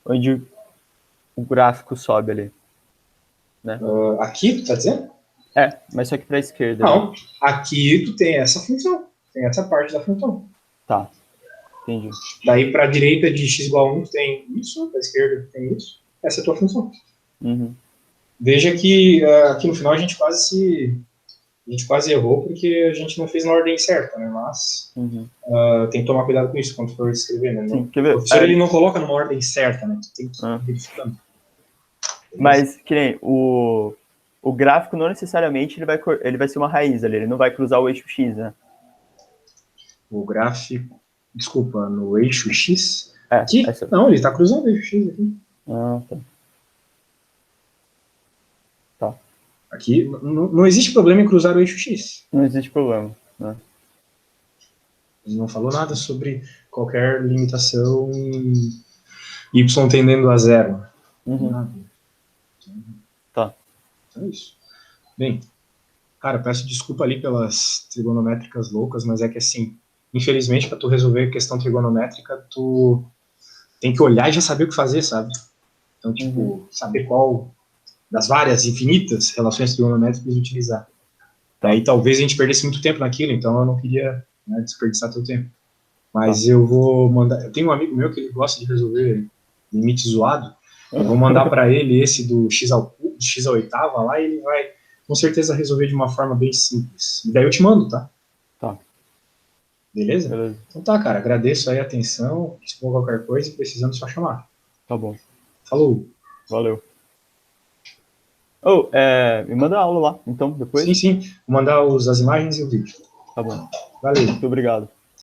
Onde o gráfico sobe ali. Né? Aqui, tu tá dizendo? Mas só que pra esquerda. Não, né? aqui tu tem essa função. Tem essa parte da função. Tá, entendi. Daí pra direita de x igual a 1 tem isso, pra esquerda tem isso. Essa é a tua função. Uhum. Veja que aqui no final a gente quase errou porque a gente não fez na ordem certa, né? Mas tem que tomar cuidado com isso quando for escrever, né? Sim, o professor ele não coloca numa ordem certa, né? Tu tem que ir verificando. Mas, que nem, o gráfico não necessariamente ele vai ser uma raiz ali, ele não vai cruzar o eixo X, né? O gráfico, desculpa, no eixo X? Aqui? Não, ele está cruzando o eixo X aqui. Tá. Tá. Aqui não existe problema em cruzar o eixo X. Não existe problema, né? Ele não falou nada sobre qualquer limitação em y tendendo a zero. Nada. Tá. Então é isso. Bem, cara, peço desculpa ali pelas trigonométricas loucas, mas é que assim, infelizmente, para tu resolver a questão trigonométrica, tu tem que olhar e já saber o que fazer, sabe? Então, tipo, saber qual das várias infinitas relações trigonométricas utilizar. Daí talvez a gente perdesse muito tempo naquilo, então eu não queria desperdiçar teu tempo. Mas eu vou mandar... Eu tenho um amigo meu que ele gosta de resolver limite zoado. Eu vou mandar para ele esse do x ao cubo, x à oitava lá, e ele vai com certeza resolver de uma forma bem simples. E daí eu te mando, tá? Tá. Beleza? Então tá, cara. Agradeço aí a atenção. Se for qualquer coisa, precisando, só chamar. Tá bom. Falou. Valeu. Me manda a aula lá, então, depois? Sim. Vou mandar as imagens e o vídeo. Tá bom. Valeu. Muito obrigado.